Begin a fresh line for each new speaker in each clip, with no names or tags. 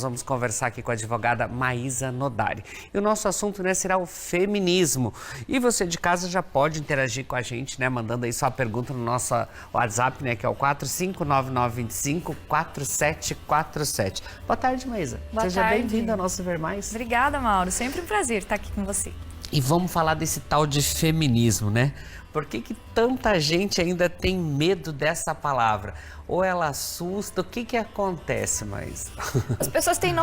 Vamos conversar aqui com a advogada Maísa Nodari. E o nosso assunto, será o feminismo. E você de casa já pode interagir com a gente, mandando aí sua pergunta no nosso WhatsApp, que é o 45995-4747. Boa tarde, Maísa.
Boa
Seja
tarde.
bem-vinda ao nosso Ver Mais.
Obrigada, Mauro. Sempre um prazer estar aqui com você.
E vamos falar desse tal de feminismo, Por que tanta gente ainda tem medo dessa palavra? Ou ela assusta? O que acontece, Maísa?
As pessoas têm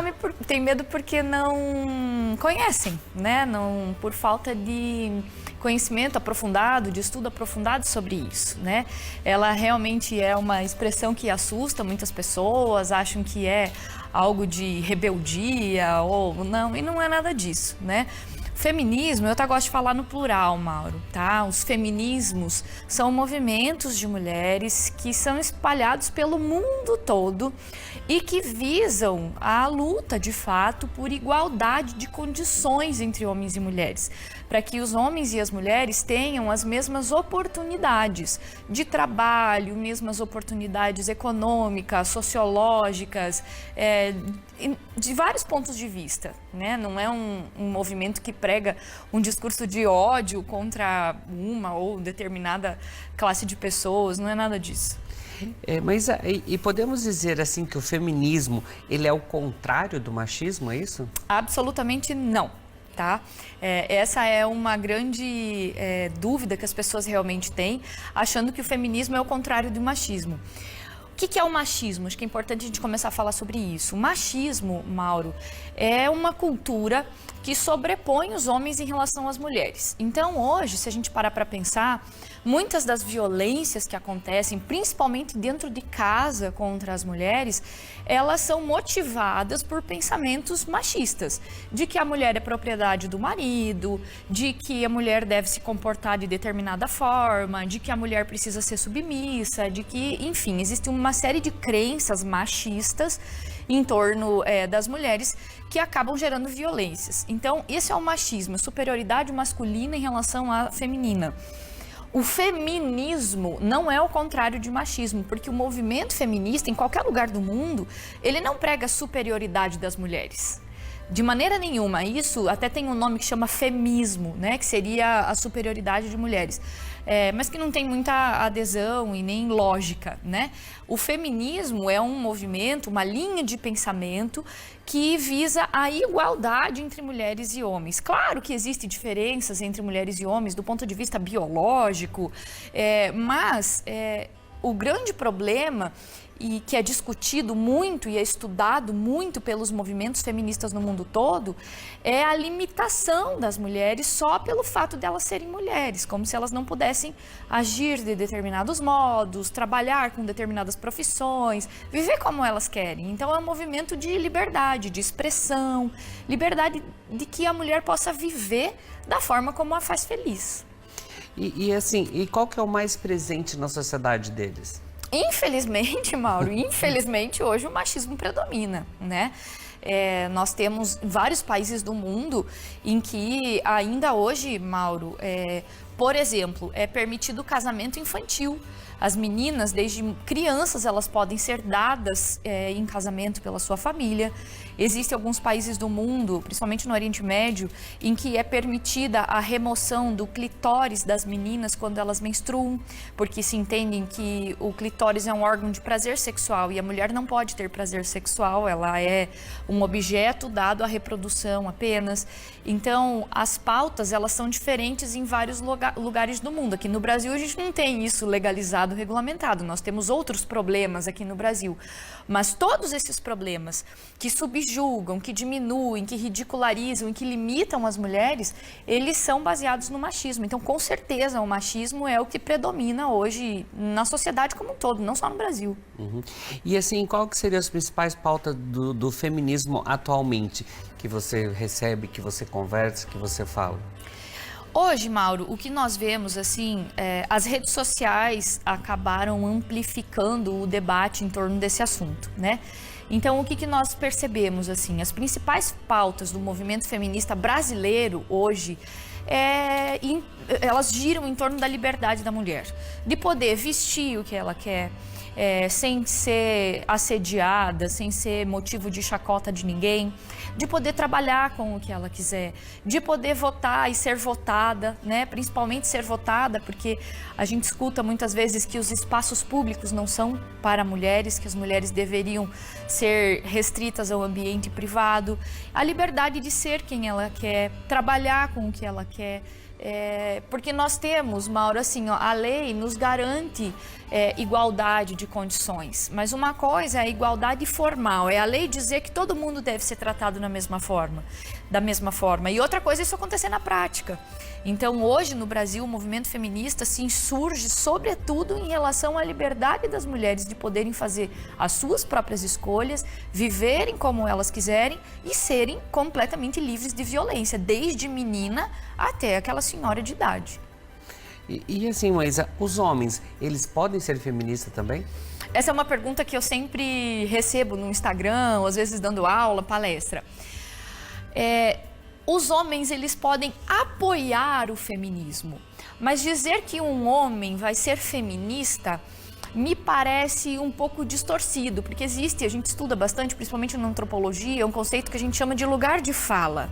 medo porque não conhecem, Não, por falta de conhecimento aprofundado, de estudo aprofundado sobre isso, Ela realmente é uma expressão que assusta muitas pessoas, acham que é algo de rebeldia ou não, e não é nada disso, Feminismo, eu até gosto de falar no plural, Mauro, tá? Os feminismos são movimentos de mulheres que são espalhados pelo mundo todo e que visam a luta, de fato, por igualdade de condições entre homens e mulheres, para que os homens e as mulheres tenham as mesmas oportunidades de trabalho, mesmas oportunidades econômicas, sociológicas, de vários pontos de vista, Não é um movimento que prega um discurso de ódio contra uma ou determinada classe de pessoas, não é nada disso.
Mas podemos dizer assim que o feminismo, ele é o contrário do machismo, é isso?
Absolutamente não. Tá? Essa é uma grande dúvida que as pessoas realmente têm, achando que o feminismo é o contrário do machismo. O que é o machismo? Acho que é importante a gente começar a falar sobre isso. O machismo, Mauro, é uma cultura que sobrepõe os homens em relação às mulheres. Então, hoje, se a gente parar para pensar, muitas das violências que acontecem, principalmente dentro de casa contra as mulheres, elas são motivadas por pensamentos machistas, de que a mulher é propriedade do marido, de que a mulher deve se comportar de determinada forma, de que a mulher precisa ser submissa, de que, enfim, existe uma série de crenças machistas em torno das mulheres que acabam gerando violências. Então, esse é o machismo, a superioridade masculina em relação à feminina. O feminismo não é o contrário de machismo, porque o movimento feminista, em qualquer lugar do mundo, ele não prega a superioridade das mulheres. De maneira nenhuma. Isso até tem um nome que chama femismo, que seria a superioridade de mulheres. Mas que não tem muita adesão e nem lógica, O feminismo é um movimento, uma linha de pensamento que visa a igualdade entre mulheres e homens. Claro que existem diferenças entre mulheres e homens do ponto de vista biológico, mas o grande problema, e que é discutido muito e é estudado muito pelos movimentos feministas no mundo todo, é a limitação das mulheres só pelo fato de elas serem mulheres, como se elas não pudessem agir de determinados modos, trabalhar com determinadas profissões, viver como elas querem. Então é um movimento de liberdade, de expressão, liberdade de que a mulher possa viver da forma como a faz feliz.
E qual que é o mais presente na sociedade deles?
Infelizmente, Mauro, hoje o machismo predomina, nós temos vários países do mundo em que ainda hoje, Mauro, por exemplo, é permitido o casamento infantil. As meninas, desde crianças, elas podem ser dadas em casamento pela sua família. Existem alguns países do mundo, principalmente no Oriente Médio, em que é permitida a remoção do clitóris das meninas quando elas menstruam, porque se entendem que o clitóris é um órgão de prazer sexual e a mulher não pode ter prazer sexual, ela é um objeto dado à reprodução apenas. Então, as pautas, elas são diferentes em vários lugares do mundo. Aqui no Brasil, a gente não tem isso legalizado, regulamentado. Nós temos outros problemas aqui no Brasil. Mas todos esses problemas que subjugam, que diminuem, que ridicularizam e que limitam as mulheres, eles são baseados no machismo. Então, com certeza, o machismo é o que predomina hoje na sociedade como um todo, não só no Brasil.
Uhum. E assim, qual que seriam as principais pautas do feminismo atualmente, que você recebe, que você conversa, que você fala?
Hoje, Mauro, o que nós vemos, as redes sociais acabaram amplificando o debate em torno desse assunto, Então, o que nós percebemos, as principais pautas do movimento feminista brasileiro hoje, elas giram em torno da liberdade da mulher, de poder vestir o que ela quer, sem ser assediada, sem ser motivo de chacota de ninguém, de poder trabalhar com o que ela quiser, de poder votar e ser votada, né? Principalmente ser votada, porque a gente escuta muitas vezes que os espaços públicos não são para mulheres, que as mulheres deveriam ser restritas ao ambiente privado, a liberdade de ser quem ela quer, trabalhar com o que ela quer. Porque nós temos, Mauro, assim, ó, a lei nos garante igualdade de condições, mas uma coisa é a igualdade formal, é a lei dizer que todo mundo deve ser tratado da mesma forma, e outra coisa é isso acontecer na prática. Então, hoje no Brasil, o movimento feminista se insurge sobretudo em relação à liberdade das mulheres de poderem fazer as suas próprias escolhas, viverem como elas quiserem e serem completamente livres de violência, desde menina até aquela senhora de idade.
E assim, Maísa, os homens, eles podem ser feministas também?
Essa é uma pergunta que eu sempre recebo no Instagram, ou às vezes dando aula, palestra. Os homens, eles podem apoiar o feminismo, mas dizer que um homem vai ser feminista me parece um pouco distorcido, porque a gente estuda bastante, principalmente na antropologia, um conceito que a gente chama de lugar de fala.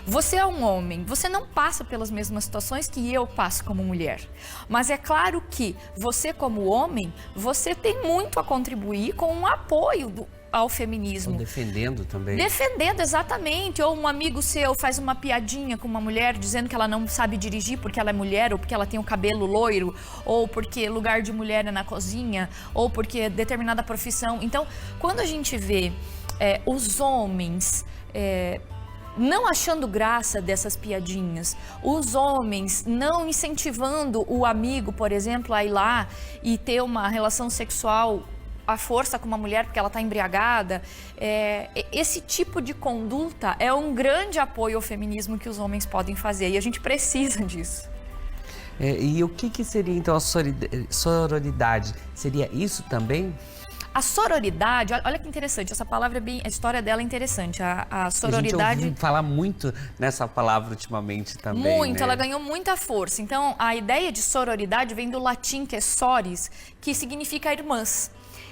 Você é um homem, você não passa pelas mesmas situações que eu passo como mulher. Mas é claro que você como homem, você tem muito a contribuir com um apoio ao feminismo.
Ou defendendo também.
Defendendo, exatamente. Ou um amigo seu faz uma piadinha com uma mulher dizendo que ela não sabe dirigir porque ela é mulher, ou porque ela tem o cabelo loiro, ou porque lugar de mulher é na cozinha, ou porque determinada profissão. Então, quando a gente vê os homens não achando graça dessas piadinhas, os homens não incentivando o amigo, por exemplo, a ir lá e ter uma relação sexual à força com uma mulher porque ela está embriagada, esse tipo de conduta é um grande apoio ao feminismo que os homens podem fazer e a gente precisa disso.
E o que seria então a sororidade? Seria isso também?
A sororidade, olha que interessante, essa palavra a história dela é interessante, a sororidade...
A gente ouviu falar muito nessa palavra ultimamente também,
muito,
né?
Ela ganhou muita força. Então, a ideia de sororidade vem do latim, que é sores, que significa irmãs.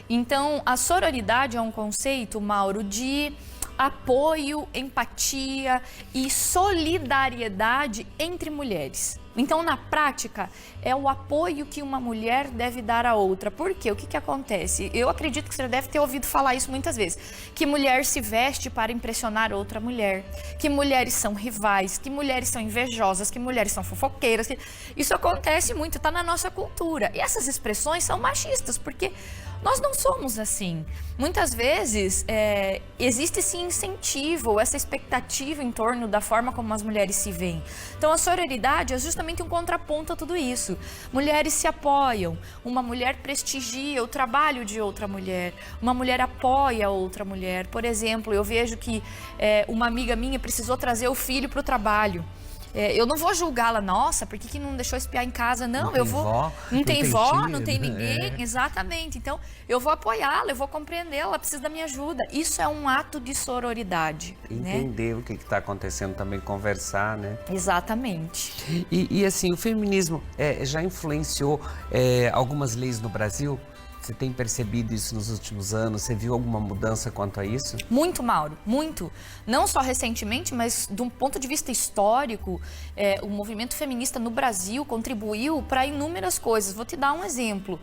Então, a sororidade é um conceito, Mauro, de apoio, empatia e solidariedade entre mulheres. Então, na prática, é o apoio que uma mulher deve dar à outra. Por quê? O que acontece? Eu acredito que você deve ter ouvido falar isso muitas vezes. Que mulher se veste para impressionar outra mulher. Que mulheres são rivais, que mulheres são invejosas, que mulheres são fofoqueiras. Isso acontece muito, está na nossa cultura. E essas expressões são machistas, porque nós não somos assim. Muitas vezes, existe esse incentivo, essa expectativa em torno da forma como as mulheres se veem. Então, a sororidade é justamente um contraponto a tudo isso. Mulheres se apoiam, uma mulher prestigia o trabalho de outra mulher, uma mulher apoia outra mulher. Por exemplo, eu vejo que uma amiga minha precisou trazer o filho para o trabalho. Eu não vou julgá-la, nossa, por que não deixou espiar em casa? Não, eu vou.
Vó,
não tem vó,
tia,
não tem ninguém. Exatamente. Então, eu vou apoiá-la, eu vou compreendê-la, ela precisa da minha ajuda. Isso é um ato de sororidade.
Entender, né? O que está acontecendo também, conversar, né?
Exatamente.
E assim, o feminismo já influenciou algumas leis no Brasil? Você tem percebido isso nos últimos anos? Você viu alguma mudança quanto a isso?
Muito, Mauro, muito. Não só recentemente, mas de um ponto de vista histórico, o movimento feminista no Brasil contribuiu para inúmeras coisas. Vou te dar um exemplo.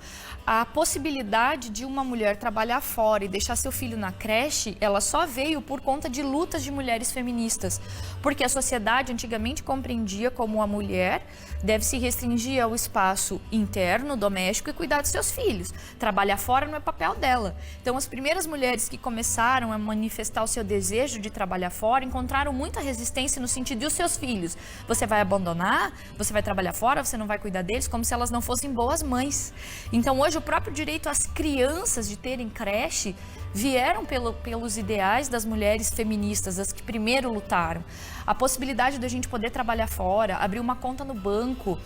A possibilidade de uma mulher trabalhar fora e deixar seu filho na creche, ela só veio por conta de lutas de mulheres feministas. Porque a sociedade antigamente compreendia como a mulher deve se restringir ao espaço interno, doméstico e cuidar dos seus filhos. Trabalhar fora não é papel dela. Então, as primeiras mulheres que começaram a manifestar o seu desejo de trabalhar fora encontraram muita resistência no sentido de os seus filhos. Você vai abandonar? Você vai trabalhar fora? Você não vai cuidar deles? Como se elas não fossem boas mães. Então, hoje, o próprio direito às crianças de terem creche vieram pelos ideais das mulheres feministas, as que primeiro lutaram. A possibilidade da gente poder trabalhar fora, abrir uma conta no banco,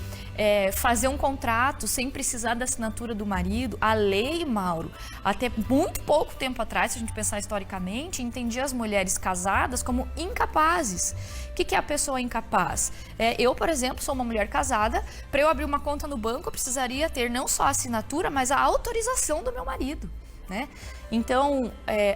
fazer um contrato sem precisar da assinatura do marido. A lei, Mauro, até muito pouco tempo atrás, se a gente pensar historicamente, entendia as mulheres casadas como incapazes. O que é a pessoa incapaz? Eu, por exemplo, sou uma mulher casada, para eu abrir uma conta no banco, eu precisaria ter não só a assinatura, mas a autorização do meu marido. Né? Então,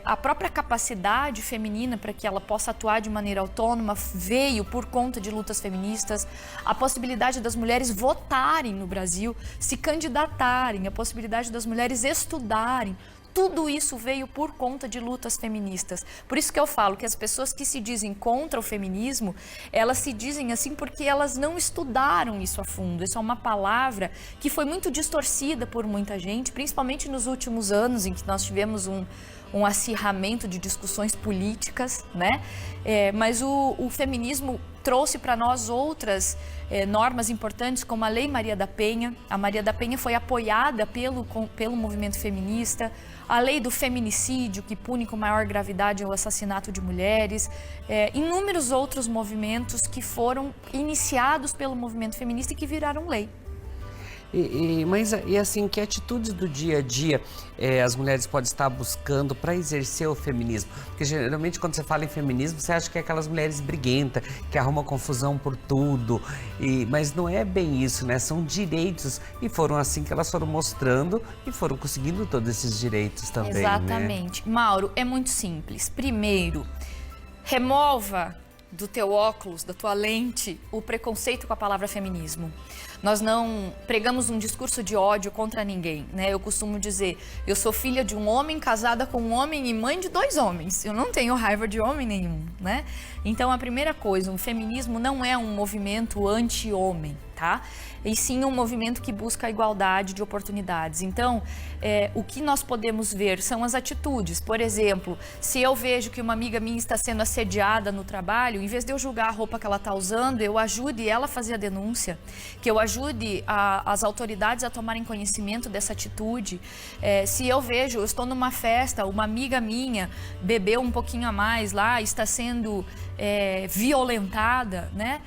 a própria capacidade feminina para que ela possa atuar de maneira autônoma veio por conta de lutas feministas, a possibilidade das mulheres votarem no Brasil, se candidatarem, a possibilidade das mulheres estudarem. Tudo isso veio por conta de lutas feministas. Por isso que eu falo que as pessoas que se dizem contra o feminismo, elas se dizem assim porque elas não estudaram isso a fundo. Isso é uma palavra que foi muito distorcida por muita gente, principalmente nos últimos anos em que nós tivemos um acirramento de discussões políticas, né? Mas o feminismo trouxe para nós outras normas importantes, como a Lei Maria da Penha. A Maria da Penha foi apoiada pelo movimento feminista. A lei do feminicídio, que pune com maior gravidade o assassinato de mulheres. Inúmeros outros movimentos que foram iniciados pelo movimento feminista e que viraram lei.
Mas assim, que atitudes do dia a dia as mulheres podem estar buscando para exercer o feminismo? Porque geralmente quando você fala em feminismo, você acha que é aquelas mulheres briguentas, que arrumam confusão por tudo, mas não é bem isso, né? São direitos, e foram assim que elas foram mostrando e foram conseguindo todos esses direitos também.
Exatamente. Né? Mauro, é muito simples. Primeiro, remova do teu óculos, da tua lente, o preconceito com a palavra feminismo. Nós não pregamos um discurso de ódio contra ninguém, né? Eu costumo dizer, eu sou filha de um homem, casada com um homem e mãe de 2 homens. Eu não tenho raiva de homem nenhum, né? Então, a primeira coisa, o feminismo não é um movimento anti-homem, tá? E sim um movimento que busca a igualdade de oportunidades. Então, o que nós podemos ver são as atitudes. Por exemplo, se eu vejo que uma amiga minha está sendo assediada no trabalho, em vez de eu julgar a roupa que ela está usando, eu ajude ela a fazer a denúncia, que eu ajude as autoridades a tomarem conhecimento dessa atitude. Se eu vejo, eu estou numa festa, uma amiga minha bebeu um pouquinho a mais lá, está sendo violentada, né?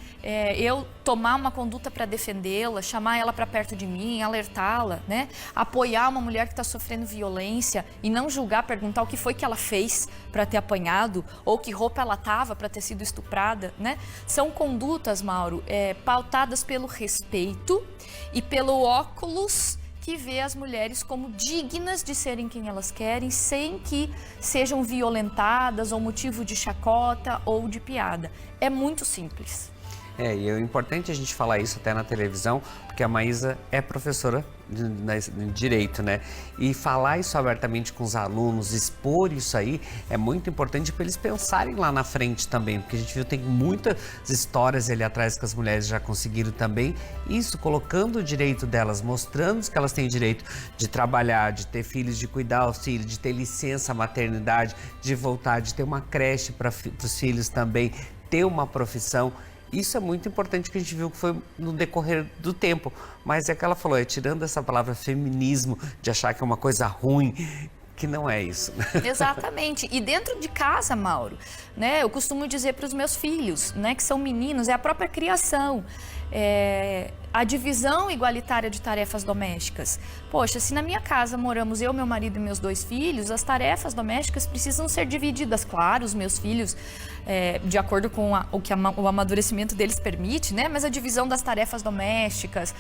Eu tomar uma conduta para defendê-la, chamar ela para perto de mim, alertá-la, né? Apoiar uma mulher que está sofrendo violência e não julgar, perguntar o que foi que ela fez para ter apanhado ou que roupa ela estava para ter sido estuprada, né? São condutas, Mauro, pautadas pelo respeito e pelo óculos que vê as mulheres como dignas de serem quem elas querem, sem que sejam violentadas ou motivo de chacota ou de piada. É muito simples.
E é importante a gente falar isso até na televisão, porque a Maísa é professora de Direito, né? E falar isso abertamente com os alunos, expor isso aí, é muito importante para eles pensarem lá na frente também, porque a gente viu tem muitas histórias ali atrás que as mulheres já conseguiram também, isso colocando o direito delas, mostrando que elas têm direito de trabalhar, de ter filhos, de cuidar aos filhos, de ter licença maternidade, de voltar, de ter uma creche para os filhos também, ter uma profissão. Isso é muito importante, que a gente viu que foi no decorrer do tempo. Mas é que ela falou, tirando essa palavra feminismo, de achar que é uma coisa ruim, que não é isso.
Exatamente. E dentro de casa, Mauro, né, eu costumo dizer para os meus filhos, né, que são meninos, é a própria criação. A divisão igualitária de tarefas domésticas. Poxa, se na minha casa moramos eu, meu marido e meus 2 filhos, as tarefas domésticas precisam ser divididas. Claro, os meus filhos, de acordo com o que o amadurecimento deles permite, né? Mas a divisão das tarefas domésticas,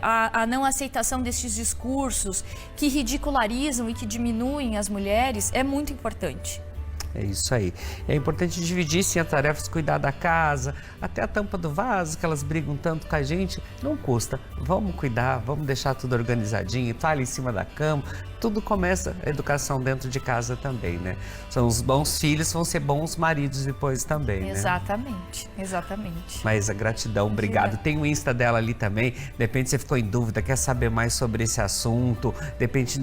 a não aceitação destes discursos que ridicularizam e que diminuem as mulheres é muito importante.
É isso aí. É importante dividir sim as tarefas, cuidar da casa, até a tampa do vaso, que elas brigam tanto com a gente, não custa. Vamos cuidar, vamos deixar tudo organizadinho, toalha em cima da cama. Tudo começa a educação dentro de casa também, né? São os bons filhos, vão ser bons maridos depois também, né?
Exatamente, exatamente.
Mas a gratidão, obrigado. Tem o Insta dela ali também, de repente você ficou em dúvida, quer saber mais sobre esse assunto, de repente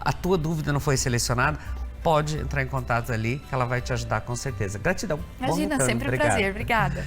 a tua dúvida não foi selecionada, pode entrar em contato ali, que ela vai te ajudar com certeza. Gratidão.
Imagina, sempre um prazer. Obrigada.